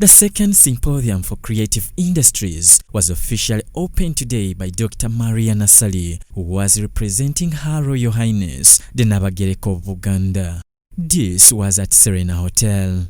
The second Symposium for Creative Industries was officially opened today by Dr. Maria Nassali, who was representing Her Royal Highness, the Nabagereka of Uganda. This was at Serena Hotel.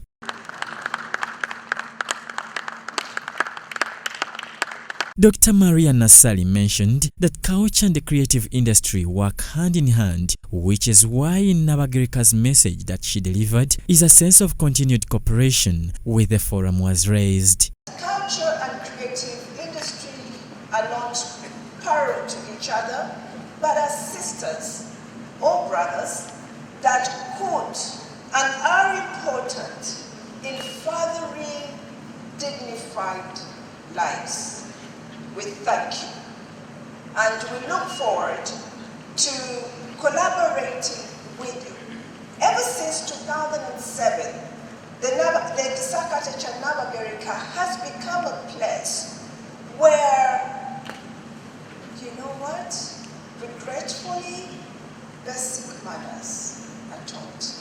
Dr. Maria Nassali mentioned that culture and the creative industry work hand in hand, which is why in Nabagereka's message that she delivered is a sense of continued cooperation with the forum was raised. Culture and creative industry are not parallel to each other, but are sisters or brothers that could and are important in furthering dignified lives. We thank you, and we look forward to collaborating with you. Ever since 2007, the Gisakatecha Nabagereka has become a place where, you know what, regretfully, basic manners are taught.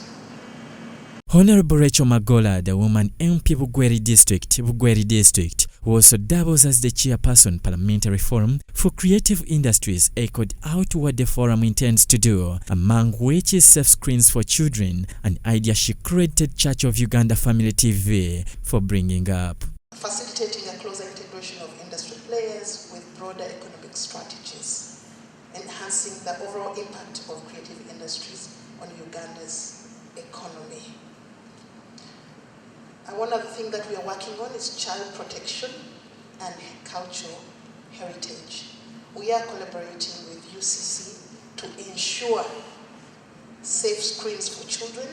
Honorable Rachel Magola, the woman MP Bugweri District, who also doubles as the chairperson Parliamentary Forum for Creative Industries, echoed out what the forum intends to do, among which is safe screens for children, an idea she credited Church of Uganda Family TV for bringing up. Facilitating a closer integration of industry players with broader economic strategies, enhancing the overall impact of creative industries on Uganda's economy. One of the things that we are working on is child protection and cultural heritage. We are collaborating with UCC to ensure safe screens for children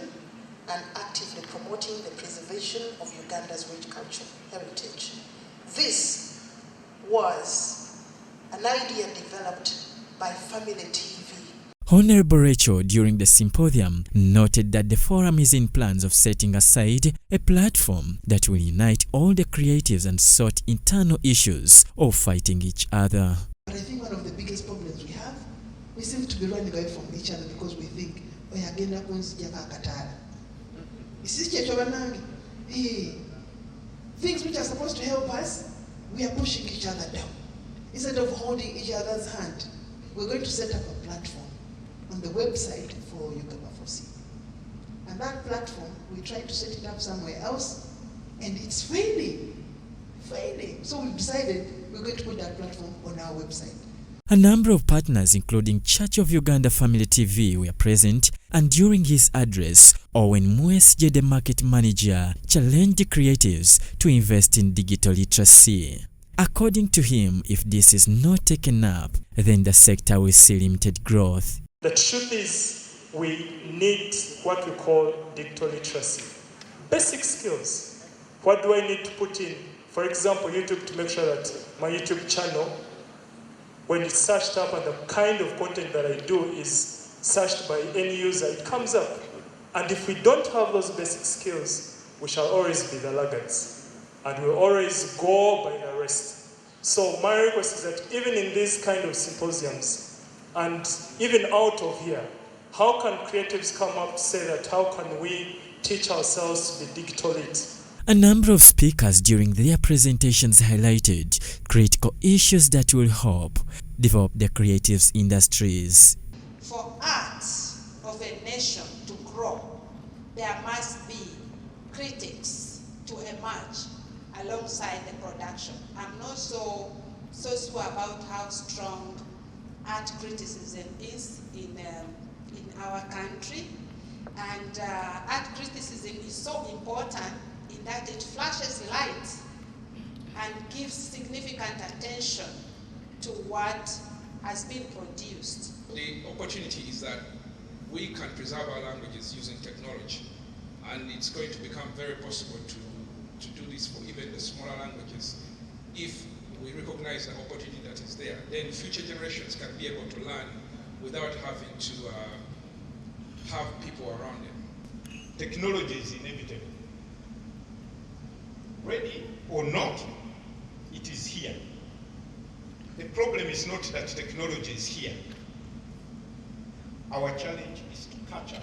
and actively promoting the preservation of Uganda's rich cultural heritage. This was an idea developed by Family TV. Honorable Rachel, during the symposium, noted that the forum is in plans of setting aside a platform that will unite all the creatives and sort internal issues of fighting each other. But I think one of the biggest problems we have, we seem to be running away from each other because we think, things which are supposed to help us, we are pushing each other down. Instead of holding each other's hand, we're going to set up a platform on the website for Uganda Foresee. And that platform, we tried to set it up somewhere else, and it's failing. So we've decided we're going to put that platform on our website. A number of partners, including Church of Uganda Family TV, were present, and during his address, Owen Mwesje, the market manager, challenged the creatives to invest in digital literacy. According to him, if this is not taken up, then the sector will see limited growth. The truth is, we need what we call digital literacy. Basic skills. What do I need to put in? For example, YouTube, to make sure that my YouTube channel, when it's searched up and the kind of content that I do is searched by any user, it comes up. And if we don't have those basic skills, we shall always be the laggards. And we'll always go by the rest. So my request is that even in these kind of symposiums, and even out of here, how can creatives come up to say that how can we teach ourselves to be digital lit? A number of speakers during their presentations highlighted critical issues that will help develop the creative industries. For arts of a nation to grow, there must be critics to emerge alongside the production. I'm not so sure about how strong art criticism is in our country, and art criticism is so important in that it flashes light and gives significant attention to what has been produced. The opportunity is that we can preserve our languages using technology, and it's going to become very possible to do this for even the smaller languages. If we recognize the opportunity that is there, then future generations can be able to learn without having to have people around them. Technology is inevitable. Ready or not, it is here. The problem is not that technology is here. Our challenge is to catch up.